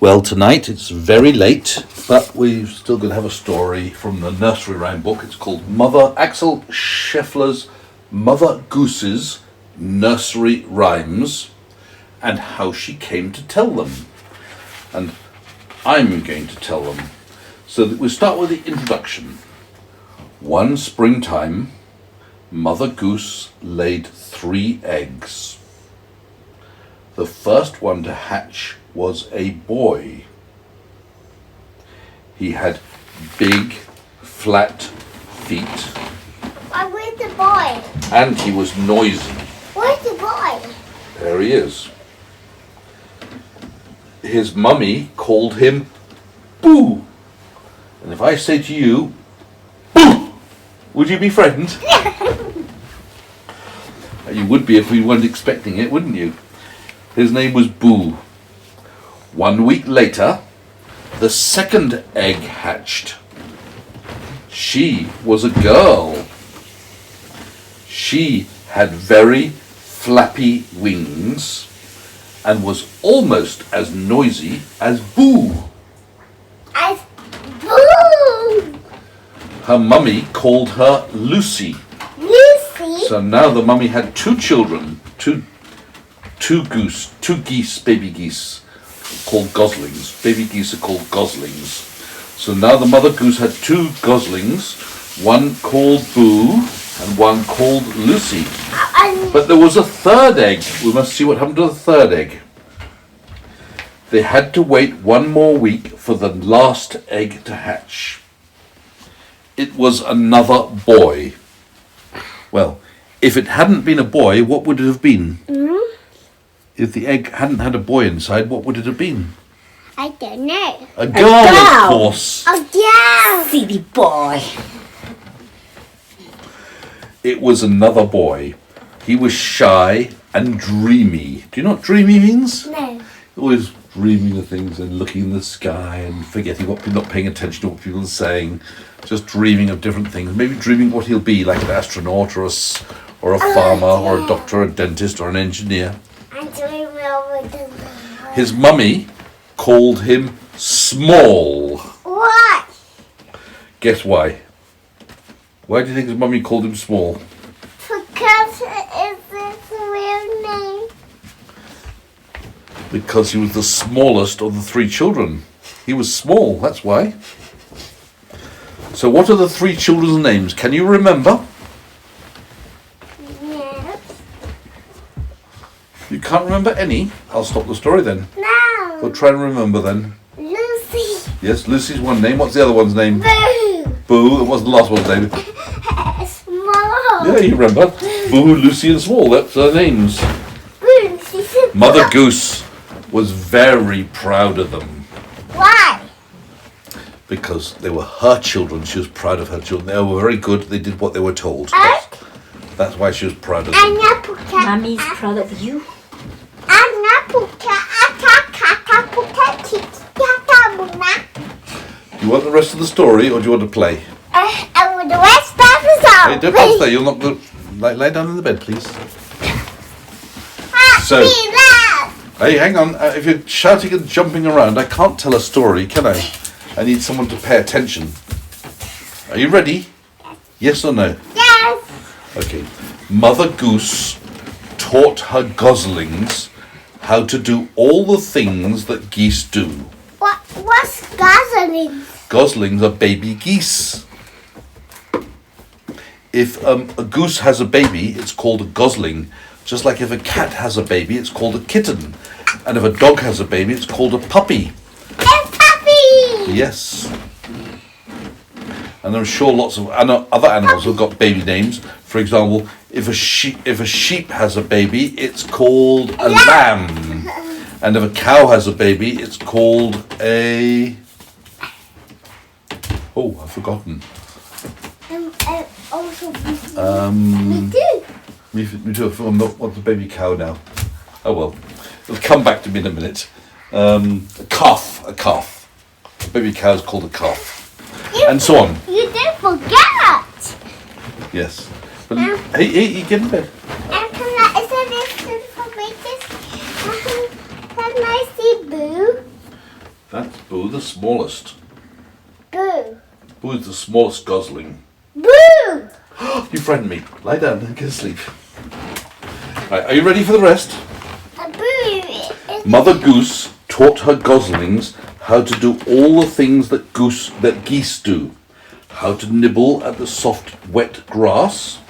Well, tonight it's very late, but we're still going to have a story from the nursery rhyme book. It's called Axel Scheffler's Mother Goose's Nursery Rhymes and How She Came to Tell Them. And I'm going to tell them. So that we start with the introduction. One springtime, Mother Goose laid 3 eggs. The first one to hatch was a boy. He had big, flat feet. Where's the boy? And he was noisy. Where's the boy? There he is. His mummy called him Boo. And if I say to you, Boo, would you be frightened? You would be if we weren't expecting it, wouldn't you? His name was Boo. 1 week later, the second egg hatched. She was a girl. She had very flappy wings and was almost as noisy as Boo. As Boo! Her mummy called her Lucy. Lucy? So now the mummy had 2 children, two geese, baby geese, called goslings. Baby geese are called goslings. So now the mother goose had 2 goslings, one called Boo and one called Lucy. But there was a third egg. We must see what happened to the third egg. They had to wait 1 more week for the last egg to hatch. It was another boy. Well, if it hadn't been a boy, what would it have been? If the egg hadn't had a boy inside, what would it have been? I don't know. A girl, of course. Oh, yeah! Silly boy. It was another boy. He was shy and dreamy. Do you know what dreamy means? No. Always dreaming of things and looking in the sky and forgetting not paying attention to what people are saying. Just dreaming of different things. Maybe dreaming what he'll be, like an astronaut or a farmer or a doctor or a dentist or an engineer. I'm doing well with the... His mummy called him Small. What? Guess why? Why do you think his mummy called him Small? Because it's his real name. Because he was the smallest of the 3 children. He was small, that's why. So what are the 3 children's names? Can you remember? Yes. You can't remember any? I'll stop the story then. No. We'll try and remember then. Lucy. Yes, Lucy's one name. What's the other one's name? Boo. Boo. And what's the last one's name? Small. Yeah, you remember. Boo, Lucy and Small. That's their names. Boo. Mother Goose was very proud of them. Why? Because they were her children. She was proud of her children. They were very good. They did what they were told. That's why she was proud of them. Mommy's proud of you. Do you want the rest of the story or do you want to play? I want the rest of the song. Hey, don't play. You'll not go. Lie down in the bed, please. So, hey, hang on. If you're shouting and jumping around, I can't tell a story, can I? I need someone to pay attention. Are you ready? Yes or no? Yes. Okay. Mother Goose taught her goslings how to do all the things that geese do. What's guzzling? Goslings are baby geese. If a goose has a baby, it's called a gosling. Just like if a cat has a baby, it's called a kitten. And if a dog has a baby, it's called a puppy. A puppy! Yes. And I'm sure lots of other animals have got baby names. For example, if a sheep has a baby, it's called a lamb. And if a cow has a baby, it's called a... Oh, I've forgotten. Also, me too. Me too. I'm not what's a baby cow now. Oh well, it'll come back to me in a minute. A calf. A baby cow is called a calf, and so on. You did forget. Yes. But hey, get in bed. And is it for breakfast? Can I see Boo? That's Boo, the smallest. Boo. Boo is the smallest gosling. Boo. You frightened me. Lie down and get to sleep. Right, are you ready for the rest? A boo. Mother Goose taught her goslings how to do all the things that geese do. How to nibble at the soft, wet grass.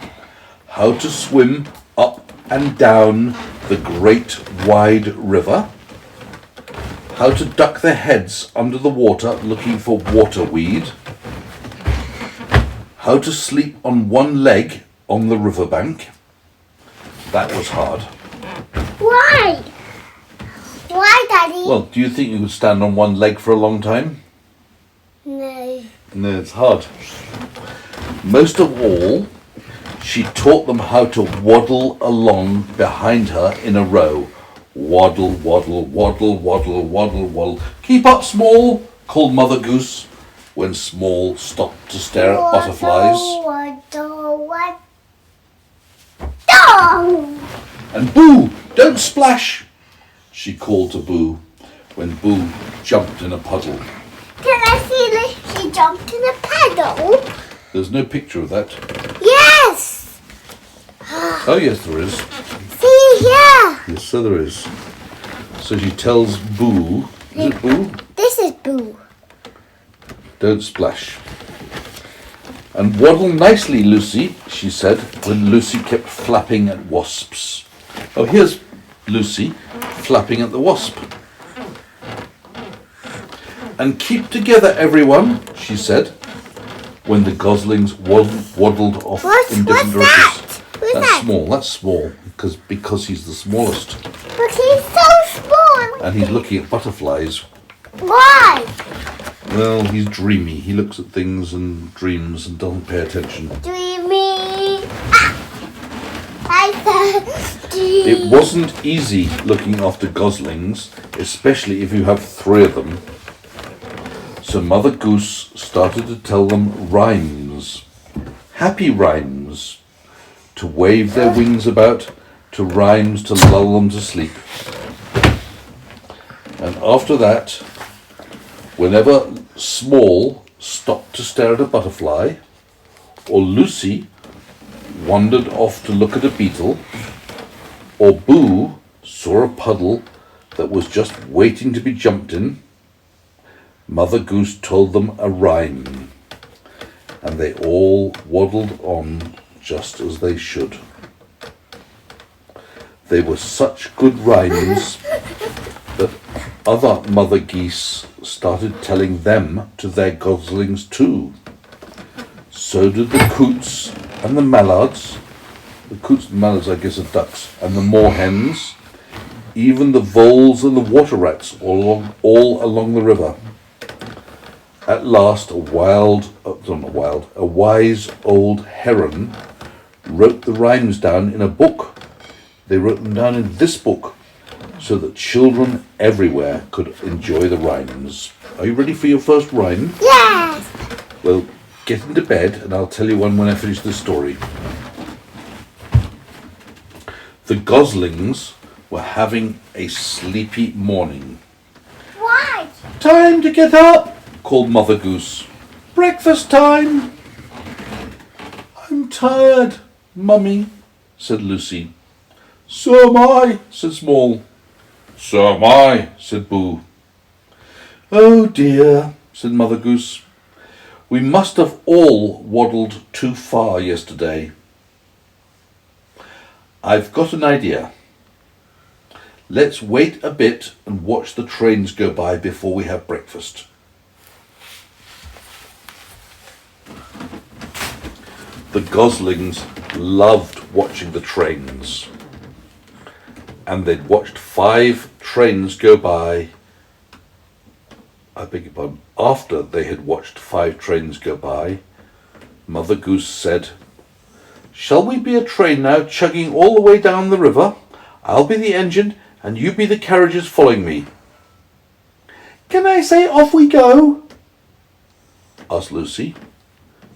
How to swim up and down the great, wide river. How to duck their heads under the water looking for waterweed. How to sleep on one leg on the riverbank. That was hard. Why? Why, Daddy? Well, do you think you could stand on one leg for a long time? No. No, it's hard. Most of all, she taught them how to waddle along behind her in a row. Waddle, waddle, waddle, waddle, waddle, waddle. Keep up, Small, called Mother Goose, when Small stopped to stare at butterflies. Waddle, waddle. And Boo, don't splash, she called to Boo, when Boo jumped in a puddle. Can I see that she jumped in a puddle? There's no picture of that. Yes! Oh, yes, there is. See here! Yes, so there is. So she tells Boo, is it Boo? This is Boo. Don't splash. And waddle nicely, Lucy, she said, when Lucy kept flapping at wasps. Oh, here's Lucy flapping at the wasp. And keep together, everyone, she said, when the goslings waddled off in different directions. That's small. That's small because he's the smallest. But he's so small. And he's looking at butterflies. Why? Well, he's dreamy. He looks at things and dreams and doesn't pay attention. Dreamy. I thirsty. It wasn't easy looking after goslings, especially if you have 3 of them. So Mother Goose started to tell them rhymes. Happy rhymes. To wave their wings about, to rhymes to lull them to sleep. And after that, whenever Small stopped to stare at a butterfly, or Lucy wandered off to look at a beetle, or Boo saw a puddle that was just waiting to be jumped in, Mother Goose told them a rhyme, and they all waddled on just as they should. They were such good rhymes that other mother geese started telling them to their goslings too. So did the coots and the mallards. The coots and mallards, I guess, are ducks, and the moorhens, even the voles and the water rats all along the river. At last, a wise old heron wrote the rhymes down in a book. They wrote them down in this book so that children everywhere could enjoy the rhymes. Are you ready for your first rhyme? Yes. Well, get into bed and I'll tell you one when I finish the story. The goslings were having a sleepy morning. Why? Time to get up, called Mother Goose. Breakfast time. I'm tired, Mummy, said Lucy. So am I, said Small. So am I, said Boo. Oh dear, said Mother Goose. We must have all waddled too far yesterday. I've got an idea. Let's wait a bit and watch the trains go by before we have breakfast. The goslings loved watching the trains, and they'd watched 5 trains go by. I beg your pardon. After they had watched 5 trains go by, Mother Goose said, "Shall we be a train now, chugging all the way down the river? I'll be the engine, and you be the carriages following me." "Can I say off we go?" asked Lucy.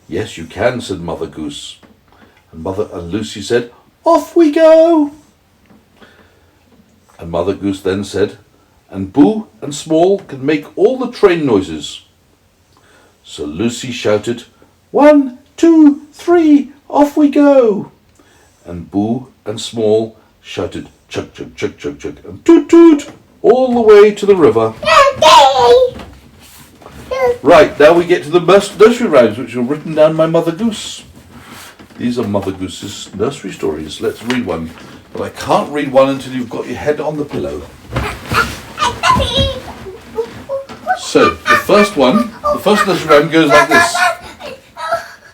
"Yes, you can," said Mother Goose. And Lucy said, "Off we go." And Mother Goose then said, and Boo and Small can make all the train noises. So Lucy shouted, 1, 2, 3, off we go. And Boo and Small shouted, chug, chug, chug, chug, chug, and toot, toot, all the way to the river. Right, now we get to the nursery rhymes, which are written down by Mother Goose. These are Mother Goose's nursery stories. Let's read one. But I can't read one until you've got your head on the pillow. So, the first nursery rhyme goes like this.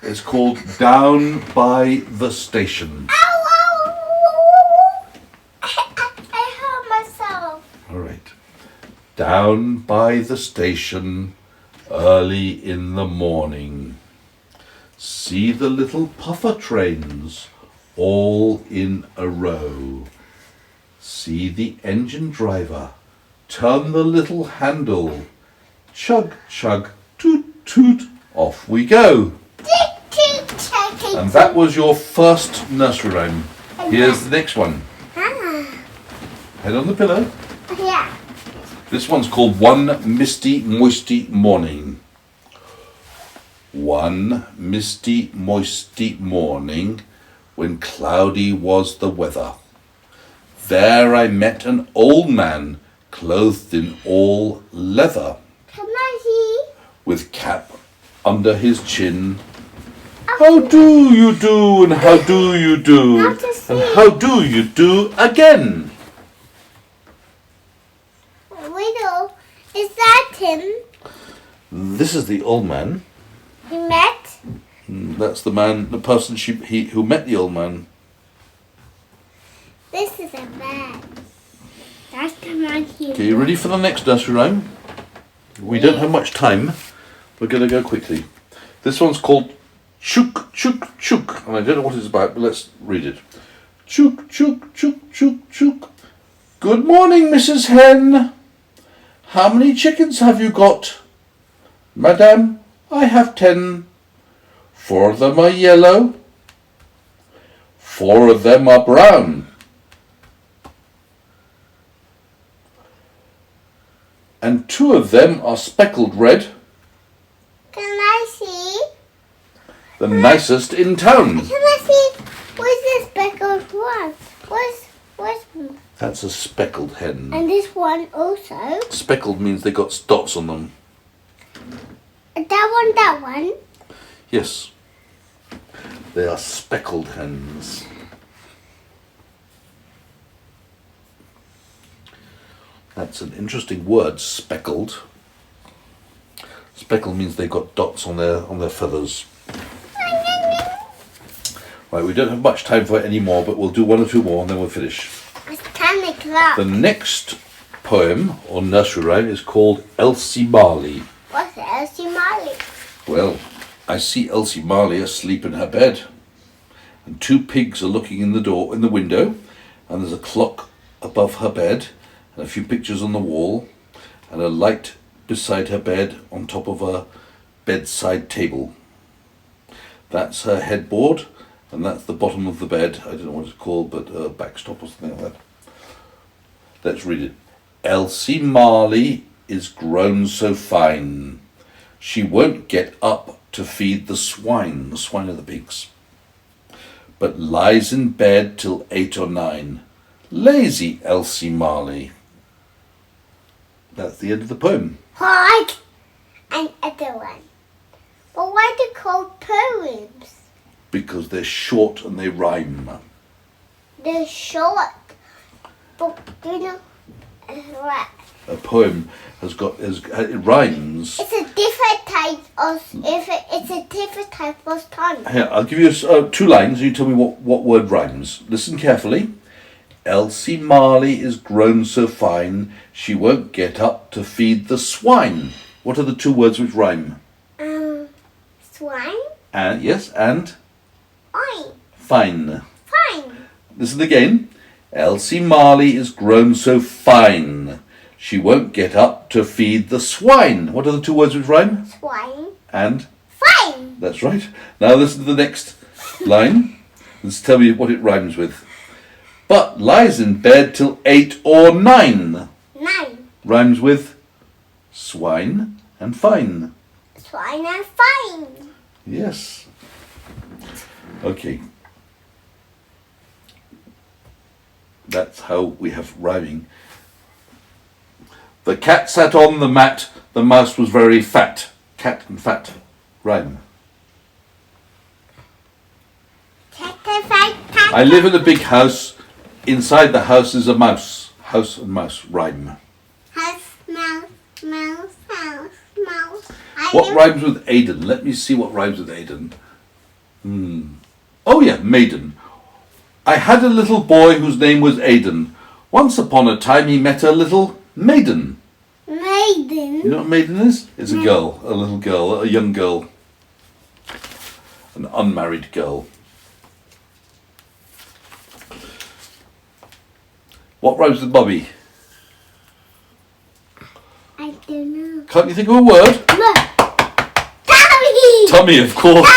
It's called Down by the Station. I hurt myself. All right. Down by the station, early in the morning. See the little puffer trains all in a row. See the engine driver turn the little handle. Chug, chug, toot, toot, off we go. And that was your first nursery rhyme. Here's the next one. Head on the pillow. Yeah. This one's called One Misty Moisty Morning. One misty moisty morning, when cloudy was the weather, there I met an old man clothed in all leather, Can I see? with cap under his chin. How do you do, and how do you do, Not to see. and how do you do again? Widow, is that him? This is the old man. You met? That's the man, the person who met the old man. This is a man. That's the man here. Okay, you ready for the next nursery rhyme? We don't have much time. We're going to go quickly. This one's called Chook, Chook, Chook. And I don't know what it's about, but let's read it. Chook, chook, chook, chook, chook. Good morning, Mrs. Hen. How many chickens have you got? Madame, I have 10. 4 of them are yellow. 4 of them are brown. And 2 of them are speckled red. Can I see? The nicest in town. Can I see? What's this speckled one? What's That's a speckled hen. and this one also? Speckled means they got dots on them. That one. Yes. They are speckled hens. That's an interesting word, speckled. Speckled means they got dots on their feathers. Right, we don't have much time for it anymore, but we'll do 1 or 2 more and then we'll finish. It's 10 o'clock. The next poem or nursery rhyme is called Elsie Marley. What's Elsie Marley? Well, I see Elsie Marley asleep in her bed, and 2 pigs are looking in the window, and there's a clock above her bed, and a few pictures on the wall, and a light beside her bed on top of a bedside table. That's her headboard, and that's the bottom of the bed. I don't know what it's called, but a backstop or something like that. Let's read it. Elsie Marley is grown so fine, she won't get up to feed the swine are the pigs, but lies in bed till 8 or 9. Lazy Elsie Marley. That's the end of the poem. Hard. And other one. But why do they called poems? Because they're short and they rhyme. They're short. But you know, right. A poem it rhymes. It's a different type of it's a different type of tongue. Here, I'll give you 2 lines and you tell me what word rhymes. Listen carefully. Elsie Marley is grown so fine, she won't get up to feed the swine. What are the 2 words which rhyme? Swine. And yes, and Fine. fine. Fine. Listen again. Elsie Marley is grown so fine, she won't get up to feed the swine. What are the 2 words which rhyme? Swine. And Fine. that's right. Now listen to the next line. Let's tell me what it rhymes with. But lies in bed till 8 or 9. 9. Right. rhymes with swine and fine. Swine and fine. Yes. Okay. That's how we have rhyming. The cat sat on the mat, the mouse was very fat. Cat and fat. Rhyme. Cat and fat, cat. I live in a big house. Inside the house is a mouse. House and mouse. Rhyme. House, mouse, mouse, house, mouse. What rhymes with Aiden? Let me see what rhymes with Aiden. Oh yeah, maiden. I had a little boy whose name was Aiden. Once upon a time he met a little maiden. Maiden. You know what a maiden is? It's a girl, a little girl, a young girl. An unmarried girl. What rhymes with mummy? I don't know. Can't you think of a word? Look. Tummy. Tummy, of course.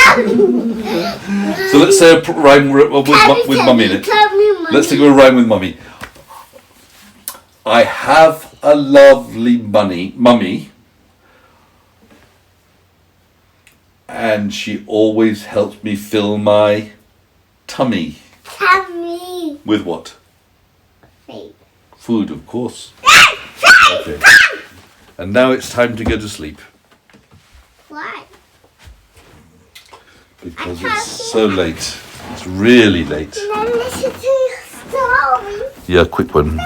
So let's say a rhyme with mummy in it. Let's think of a rhyme with mummy. I have a lovely mummy, and she always helps me fill my tummy. Tummy. With what? Food. Food, of course. Okay. And now it's time to go to sleep. Why? Because it's so late. It's really late. Then listen to your story. Yeah, quick one.